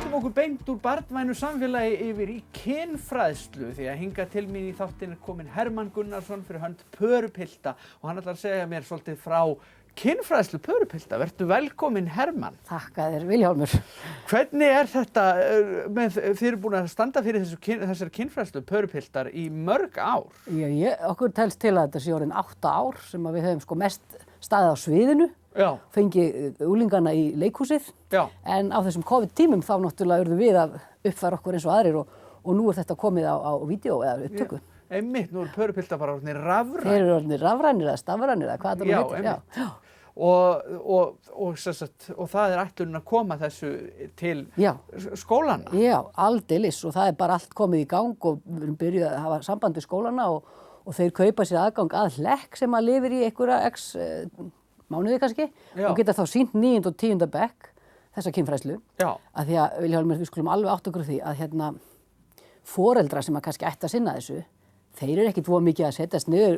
Skiptum okkur beint úr barnvænu samfélagi yfir í kynfræðslu því að hingað til mín í þáttinn kominn Hermann Gunnarsson fyrir hönd Pörupilta og hann ætlar að segja mér svolítið frá kynfræðslu Pörupilta. Vertu velkominn Hermann. Þakka þér Vilhjálmur. Hvernig þetta, þið eru búin að standa fyrir þessari kynfræðslu Pörupiltar í mörg ár? Okkur telst til að þetta sé orðin 8 ár sem að við höfum mest staðið á sviðinu. Já. Fengið úlingana í leikhúsið. Já. En á þessum COVID-tímum þá náttúrulega urðum við að uppfæra okkur eins og aðrir og nú þetta komið á vídeó eða upptöku. Já. Einmitt, nú Pörupiltar bara orðnir rafrænir. Þeir eru orðnir rafrænir eða stafrænir eða hvað þetta heitir. Já, einmitt. Og það ætlunin að koma þessu til skólana. Já, aldeilis og það bara allt komið í gang og við erum byrjuð að hafa samband við skólana og þeir kaupa sér aðgang að hlekk sem að lifir í einhverja mánuði kannski og geta þá sýnt 9. og 10. bekk þessa kynfræðslu. Já. Að því að Vilhjálmur, við skulum alveg átta okkur á því að foreldrar sem að kannski ætti að sinna þessu, þeir eru ekkert voða mikið að setjast niður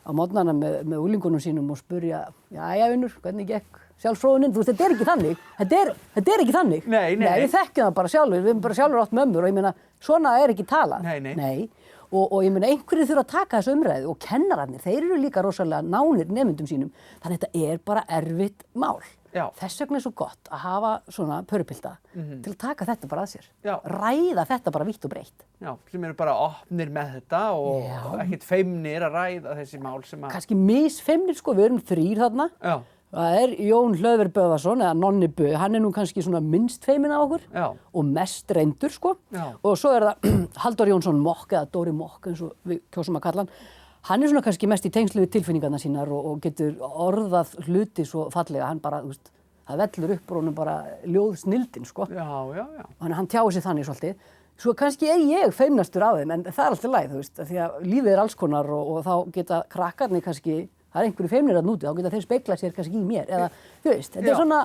á morgnana með úlingunum sínum og spurja, jæja Unnur, hvernig gekk sjálfsfróunin? Þú veist, þetta er ekki þannig. Þetta er ekki þannig. Nei. Við þekkjum það bara sjálfur, við erum bara sjálfur átt mömmur og ég meina, svona er ekki talað. Nei. Og ég meina, einhverjir þurfa að taka þessu umræðu og kennararnir, þeir eru líka rosalega nánir nemendum sínum. Þannig að þetta er bara erfitt mál. Já. Þess vegna er svo gott að hafa svona Pörupilta til að taka þetta bara að sér. Já. Ræða þetta bara vítt og breitt. Já, sem eru bara opnir með þetta og ekkert feimnir að ræða þessi mál sem að... Kannski misfeimnir sko, við erum 3 þarna. Já. Það er Jón Hlöðver Böðvarsson eða Nonni Bö, hann er nú kannski svona minnst feiminn af okkur og mest reyndur sko. Já. Og svo er það Halldór Jónsson Mokk eða Dóri Mokk eins og við kjósum að kalla hann. Hann er svona kannski mest í tengslu við tilfinningarnar sínar og getur orðað hluti svo fallega, hann bara, þú veist, það vellur upp úr honum bara ljóðsnildin sko. Já. Þannig að hann tjáir sig þannig svolítið. Svo kannski er ég feimnastur af þeim en það er alltaf læg, þú veist, því að lífið er alls konar og þá geta krakkarnir kannski, það er einhverju feimnir að núti, þá geta þeir speglað sér kannski í mér eða, þú veist, þetta er svona,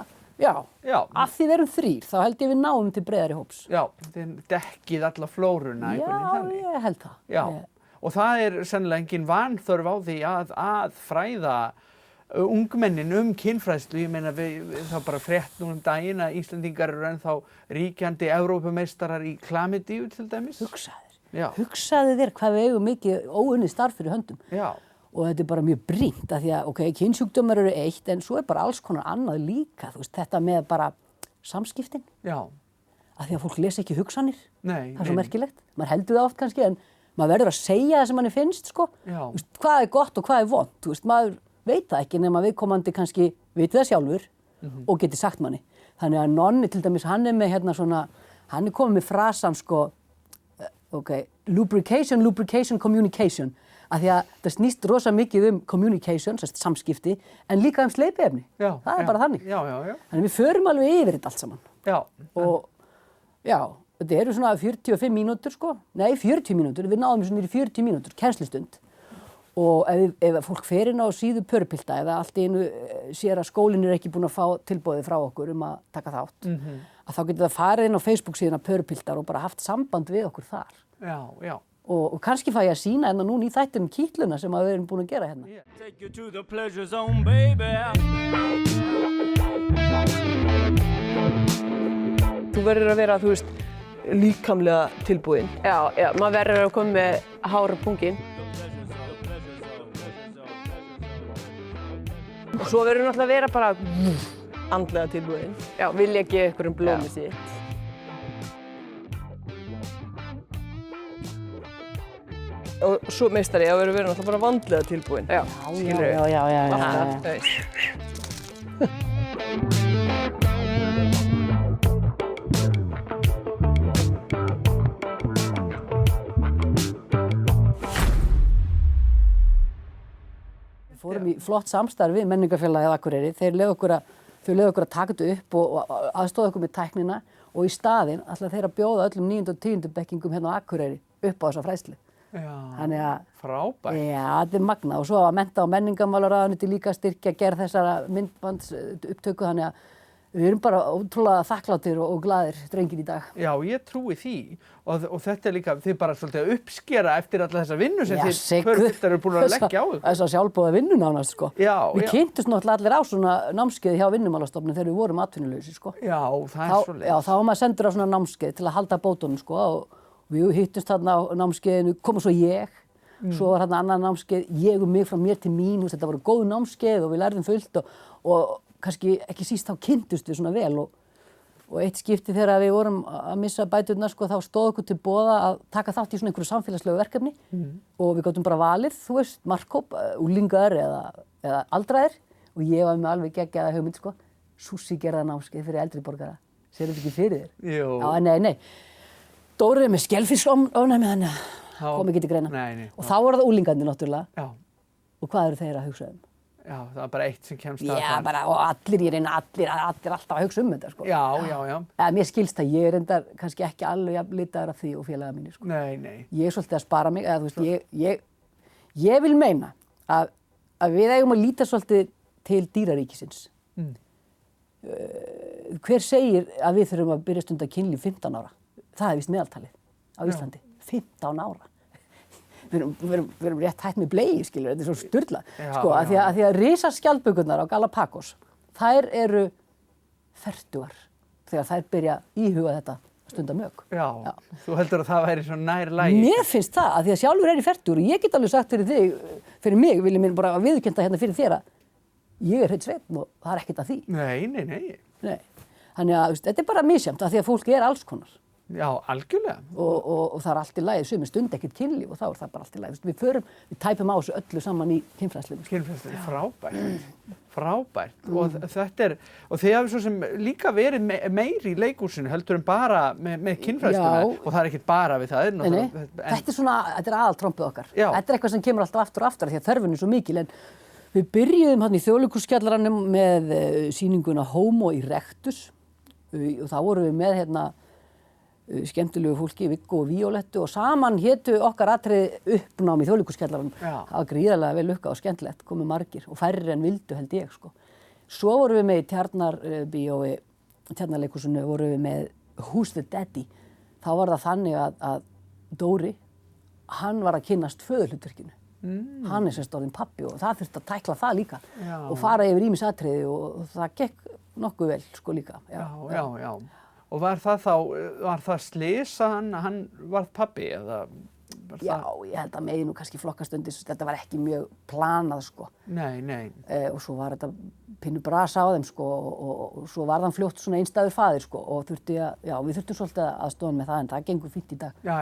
af því við erum 3, þá held ég við náum til breiðari hóps. Já, þið dekkið alla flóruna einhvern veginn þannig. Já, ég held það. Já, og það er sennilega engin vanþörf á því að fræða ungmennin kynfræðslu. Ég meina þá bara frétt nú daginn að Íslendingar eru ennþá ríkjandi Evrópumeistarar í klamydíu til dæmis. Hugsaðu þér hvað við eigum mikið óunnið starf fyrir höndum. Já. Og þetta er bara mjög brýnt að því að, kynsjúkdómar eru eitt en svo er bara alls konar annað líka, þú veist, þetta með bara samskiptin. Já. Að því að fólk lesa ekki hugsanir. Nei. Það er svo merkilegt. Maður heldur það oft kannski en maður verður að segja það sem manni finnst, sko. Já. Þú veist, hvað er gott og hvað er vont, þú veist, maður veit það ekki nema viðkomandi kannski viti það sjálfur og geti sagt manni. Þannig að Nonni til dæmis, hann er með hann er komið með frasan sko, lubrication, communication. Af því að það snýst rosa mikið communication, samskipti, en líka sleipiefni. Já. Það er bara þannig. Já. Þannig við förum alveg yfir þetta allt saman. Já. Og þetta eru svona 45 mínútur sko, nei 40 mínútur, við náðum svona í 40 mínútur, kennslustund. Og ef fólk fer inn á síðu Pörupilta eða allt í einu sér að skólinn er ekki búinn að fá tilboðið frá okkur að taka þátt, að þá getur það farið inn á Facebook síðuna Pörupiltar og bara haft samband við okkur þar. Já. Og kannski fæ ég að sýna núna í þættinum Kítluna sem við erum búin að gera hérna. Take you to the pleasure zone, baby. Þú verður að vera, þú veist, líkamlega tilbúin. Já, maður verður að koma með hár á punginn. Og svo verður náttúrulega að vera bara andlega tilbúin. Já, vilja gefa ykkur blómið sitt. Og svo meistari, það verður náttúrulega bara vandlega tilbúin. Já, skilur við. Já. Við fórum í flott samstarf við Menningarfélagið Akureyri. Þau leyfðu okkur að taka þetta upp og aðstoða okkur með tæknina og í staðinn ætla þeir að bjóða öllum 9. og 10. bekkingum hérna á Akureyri upp á þessa fræðslu. Já, frábært. Já, þetta er magnað og svo að mennta- og menningarmálaráðuneytið líka styrkja gerð þessara myndbandsupptöku þannig að Við erum bara ótrúlega þakklátir og glaðir drengir í dag. Já, ég trúi því og þetta líka, þið bara svolítið að uppskera eftir alla þessa vinnu sem þið förfultar eru búin að leggja á ykkur. Þess að sjálfboða vinnu nánast, sko. Við kynntumst náttúrulega allir á svona námskeið hjá Vinnumálastofnun þegar við vorum atvinnulausir, sko. Já, það er svoleiðis. Já, þá var maður sendur á svona námskeið til að halda bótunum, sko, og við hittumst þarna á námskeiðinu, kom svo ég. Svo var þarna annað námskeið, ég og mig frá mér til mín, þetta voru góð námskeið og við lærðum fullt og kannski ekki síst þá kynntust við svona vel og eitt skipti þegar við vorum að missa bæturnar, sko, þá stóð okkur til boða að taka þátt í svona einhverju samfélagslegu verkefni og við gátum bara valið, þú veist, markhóp, unglingar eða aldraðir og ég var með alveg geggjaða hugmynd, sko, súsígerða námskeið fyrir eldri borgara. Sér þetta ekki fyrir þér? Jú. Já, nei. Dóri er með skelfisofnæmi þannig að kom ekki til greina. Nei. Og þá voru það unglingarnir náttúrulega. Já. Og hvað eru þeir að hugsa um? Já, það var bara eitt sem kemst að Já, bara, og allir alltaf að hugsa um þetta, sko. Já. Mér skilst að ég er reyndar kannski ekki alveg jafn litaður af því og félaga mínir, sko. Nei. Ég er svolítið að spara mig, eða þú veist, ég vil meina að við eigum að líta svolítið til dýraríkisins. Hver segir að við þurfum að byrja stunda kynlíf 15 ára? Það er víst meðaltalið á Íslandi. 15 ára. Við erum rétt hætt með blei, skilur, þetta er svo sturlað. Sko, af því að risaskjaldbökurnar á Galapagos, þær eru fertugar þegar þær byrja íhuga þetta stunda mök. Já, þú heldur að það væri svo nær lagi? Mér finnst það, af því að sjálfur er í fertugur og ég get alveg sagt fyrir mig, vil ég minn bara viðurkennda hérna fyrir þér að ég er hreinn sveinn og það er ekkert að því. Nei. Þannig að þetta er bara misjafnt af því að fólk er alls konar. Já, algjörlega. Og það er allt í lagi, sumir stund ekkert kynlíf og þá er það bara allt í lagi. Við tæpum á þessu öllu saman í kynfræðslunni. Kynfræðslunni, frábært. Og þið hafið svo sem líka verið meiri í leikhúsinu heldur en bara með kynfræðsluna og það er ekkert bara við það. Nei, þetta er aðaltrompið okkar. Já. Þetta er eitthvað sem kemur alltaf aftur og aftur því að þörfin er svo mikil en við byrjuðum hann í Þjóðleikhúskjallaranum með sýninguna Homo erectus og þá vorum við með skemmtilegu fólki, Viggo og Violettu og saman hétu okkar atriði uppnám í Þjóðleikhúskjallaranum. Það var gríðarlega vel lukkað og skemmtilegt, komu margir og færri en vildu held ég, sko. Svo vorum við með í Tjarnarbíói, Tjarnarleikhúsinu vorum við með Who's the Daddy. Þá var það þannig að Dóri, hann var að kynnast föðurhlutverkinu. Hann er semst orðinn pabbi og það þurfti að tækla það líka og fara yfir ýmis atriði og það gekk nokkuð vel, sko, líka. Já. Og var það slys að hann varð pabbi eða? Já, ég held að megi nú kannski flokkast undir, þetta var ekki mjög planað, sko. Nei. Og svo var þetta pínu brasa á þeim, sko, og svo var þann fljótt svona einstæður faðir, sko, og við þurftum svolítið að stóða með það, en það gengur fínt í dag. Já.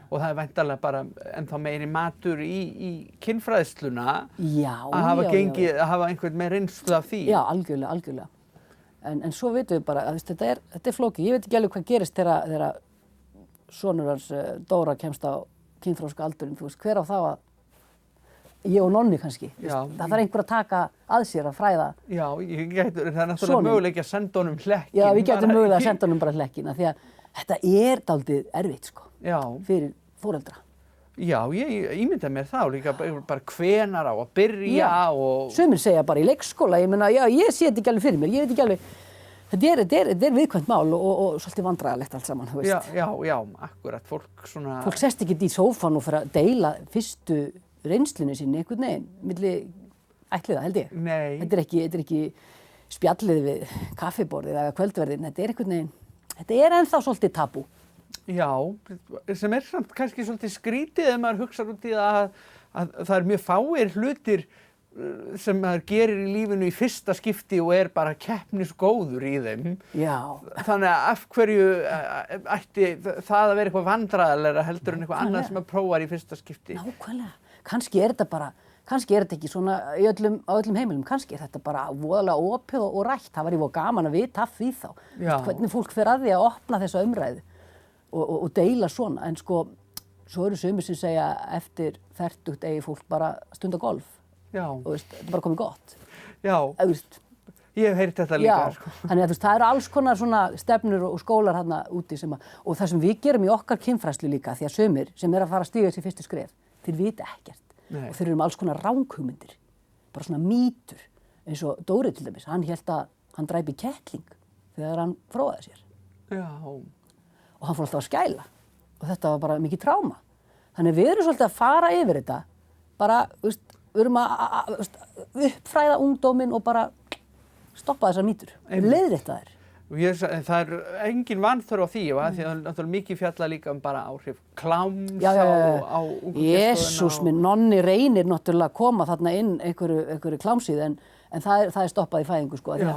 Og það er væntanlega bara ennþá meiri matur í kynfræðsluna að hafa einhvern með reynslu af því. Já, algjörlega. En svo vitum við bara að þetta er flókið. Ég veit ekki alveg hvað gerist þegar sonur hans Dóra kemst á kynþroska aldurinn. Þú veist, hver á þá að ég og Nonni kannski. Það þarf einhver að taka að sér að fræða. Já, það er náttúrulega möguleiki að senda honum hlekkin. Já, við getum mögulega að senda honum bara hlekkin. Því að þetta er dálítið erfitt, sko, fyrir foreldra. Já, ég ímynda mér þá líka bara hvenar á að byrja og... Sumir segja bara í leikskóla, ég meina, ég sé þetta ekki alveg fyrir mér, ég veit ekki alveg, þetta er viðkvæmt mál og svolítið vandræðalegt allt saman, þú veist. Já, akkurat, fólk svona... Fólk sest ekki í sófan og fyrir að deila fyrstu reynslunni sinni einhvern veginn, milli ætliða, held ég. Nei. Þetta er ekki spjallið við kaffiborðið eða kvöldverðin, þetta er einhvern veginn, þetta er ennþá svolítið tabú. Já, sem er samt kannski svolítið skrítið ef maður hugsar út í að það er mjög fáir hlutir sem maður gerir í lífinu í fyrsta skipti og er bara keppnisgóður í þeim. Já. Þannig að af hverju ætti það að vera eitthvað vandræðalegra heldur en eitthvað annað sem maður prófar í fyrsta skipti. Nákvæmlega. Kannski er þetta ekki svona á öllum heimilum. Kannski er þetta bara voðalega opið og rætt. Það var í voða gaman að vita af því þá. Hvernig fólk fer að því að opna þessa umræðu. Og deila svona, en sko, svo eru sumir sem segja eftir fertugt eigi fólk bara stunda golf. Já. Og veist, þetta er bara komið gott. Já, ég hef heyrt þetta líka. Já, sko. Þannig að það eru alls konar svona stefnur og skólar hérna úti og það sem við gerum í okkar kynfræðslu líka, því að sumir sem er að fara að stíga þessi fyrstu skref, þeir vita ekkert. Nei. Og þeir eru alls konar ranghugmyndir, bara svona mýtur, eins og Dóri til dæmis, hann hélt að hann dræpi kettling þegar hann fróaði sér. Já. Og hann fór alltaf að skæla og þetta var bara mikið tráma. Þannig við erum svolítið að fara yfir þetta, bara, við erum að uppfræða ungdóminn og bara stoppa þessar mýtur, leiðrétta þær. Það engin vanþörf á því, því að það er náttúrulega mikið fjallað líka bara áhrif kláms á Jesús minn, Nonni reynir náttúrulega að koma þarna inn einhverju klámsíð en það er stoppað í fæðingu sko. Já,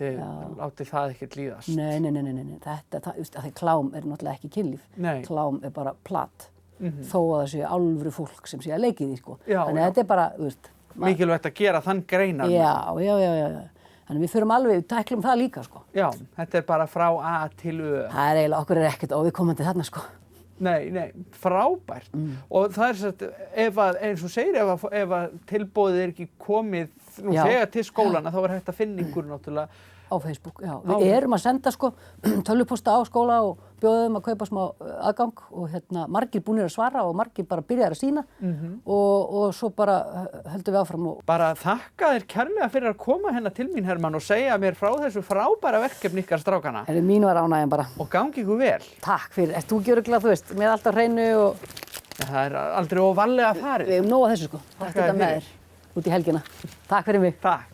þið látið það ekkert líðast. Nei, þetta klám er náttúrulega ekki kynlíf. Nei. Klám er bara plat, þó að það séu alvöru fólk sem sé að leiki því sko. Þannig að þetta er bara, mikilvægt að gera þann greinan. Já. Þannig við förum alveg, við tæklum það líka sko. Já, þetta er bara frá A til Ö. Það er eiginlega, okkur er ekkert óviðkomandi þarna sko. Nei, frábært. Og það er svo að, eins og segir, ef að tilboðið er ekki komið nú þegar til skólana, þá er hægt að finna ykkur náttúrulega. Á Facebook, já. Við erum að senda sko tölvupósta á skóla og bjóðum að kaupa smá aðgang og margir búnir að svara og margir bara byrjar að sýna og svo bara höldum við áfram. Bara þakka þér kærlega fyrir að koma hérna til mín, Hermann, og segja mér frá þessu frábæra verkefni ykkar strákana. Mín var ánægjan bara. Og gangi ykkur vel. Takk fyrir. Ert þú ekki örugglega, með allt á hreinu og... Það er aldrei óvarlega farið. Við hefum nóg af þessu sko. Takk þetta með þér út í helgina. Takk fyrir mig. Takk.